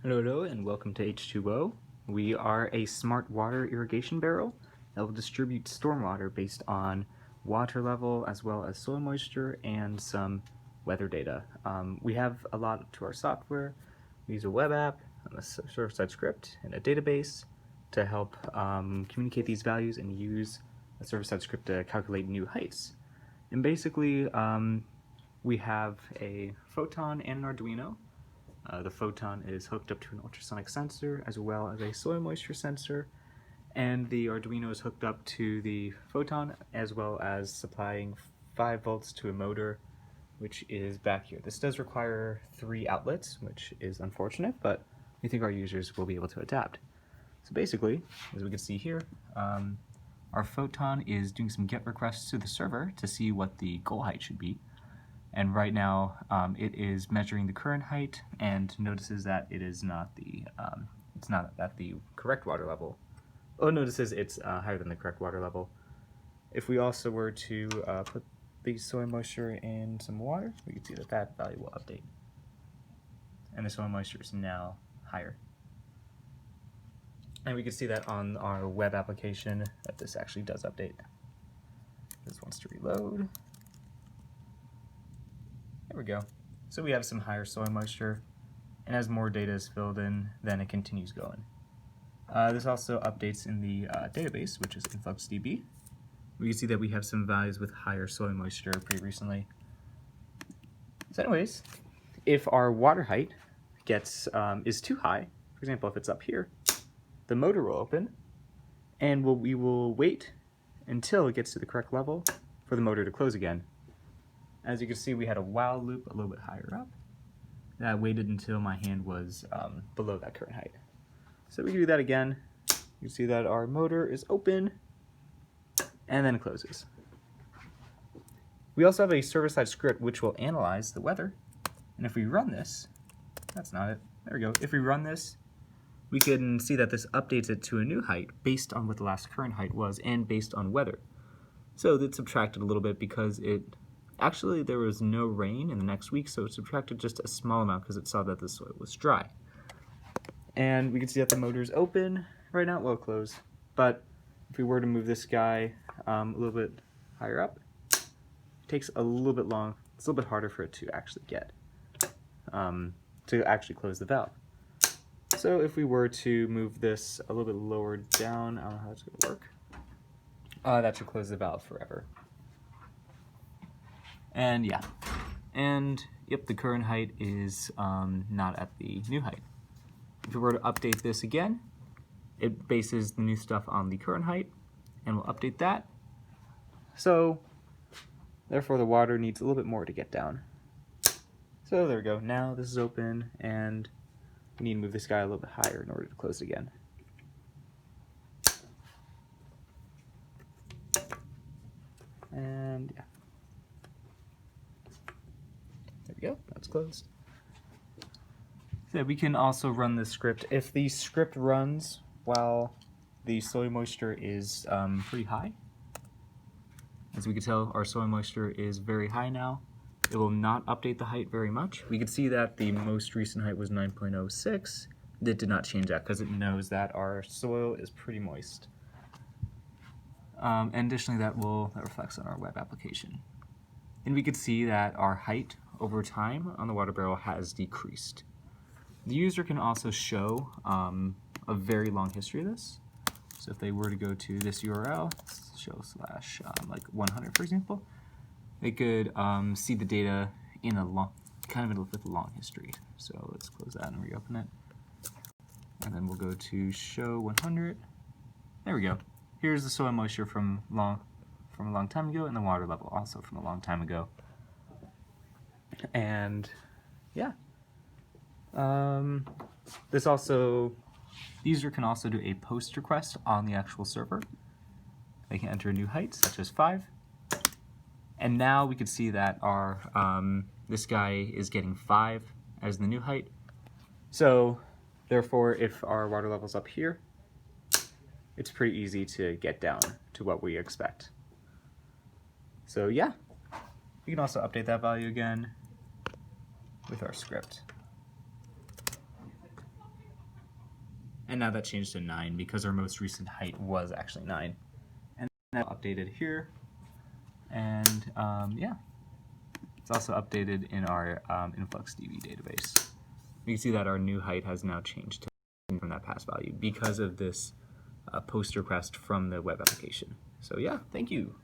Hello, and welcome to H2Whoah. We are a smart water irrigation barrel that will distribute stormwater based on water level as well as soil moisture and some weather data. We have a lot to our software. We use a web app, a server-side script, and a database to help communicate these values and use a server-side script to calculate new heights. And basically, we have a photon and an Arduino. The photon is hooked up to an ultrasonic sensor as well as a soil moisture sensor, and the Arduino is hooked up to the photon as well as supplying 5 volts to a motor, which is back here. This does require 3 outlets, which is unfortunate, but we think our users will be able to adapt. So basically, as we can see here, our photon is doing some GET requests to the server to see what the goal height should be. And right now, it is measuring the current height and notices that it is not the it's not at the correct water level. Oh, notices it's higher than the correct water level. If we also were to put the soil moisture in some water, we can see that that value will update, and the soil moisture is now higher. And we can see that on our web application that this actually does update. This wants to reload. There we go. So we have some higher soil moisture, and as more data is filled in, then it continues going. This also updates in the database, which is InfluxDB. We can see that we have some values with higher soil moisture pretty recently. So anyways, if our water height is too high, for example, if it's up here, the motor will open, and we will wait until it gets to the correct level for the motor to close again. As you can see, we had a while loop a little bit higher up that waited until my hand was below that current height. So we can do that again. You can see that our motor is open and then closes. We also have a server-side script which will analyze the weather. And if we run this, that's not it. There we go. If we run this, we can see that this updates it to a new height based on what the last current height was and based on weather. So it subtracted a little bit because actually there was no rain in the next week, so it subtracted just a small amount because it saw that the soil was dry. And we can see that the motor is open right now, well closed. But if we were to move this guy a little bit higher up, it takes a little bit long. It's a little bit harder for it to actually close the valve. So if we were to move this a little bit lower down, I don't know how it's going to work. That should close the valve forever. And yeah, and yep, the current height is not at the new height. If we were to update this again, it bases the new stuff on the current height, and we'll update that. So therefore the water needs a little bit more to get down. So there we go. Now this is open, and we need to move this guy a little bit higher in order to close it again. And yeah. There we go, that's closed. So we can also run this script. If the script runs while the soil moisture is pretty high, as we can tell, our soil moisture is very high now. It will not update the height very much. We can see that the most recent height was 9.06. It did not change that because it knows that our soil is pretty moist. And additionally, that reflects on our web application. And we could see that our height over time on the water barrel has decreased. The user can also show a very long history of this. So if they were to go to this URL, show slash like 100 for example, they could see the data in a long, with a long history. So let's close that and reopen it. And then we'll go to show 100. There we go. Here's the soil moisture from a long time ago, and the water level also from a long time ago. And yeah, the user can also do a post request on the actual server. They can enter a new height, such as 5. And now we can see that our this guy is getting 5 as the new height. So therefore, if our water level's up here, it's pretty easy to get down to what we expect. So yeah, we can also update that value again with our script. and now that changed to 9 because our most recent height was actually 9. And now updated here, and yeah, it's also updated in our InfluxDB database. You can see that our new height has now changed from that past value because of this post request from the web application. So yeah, thank you.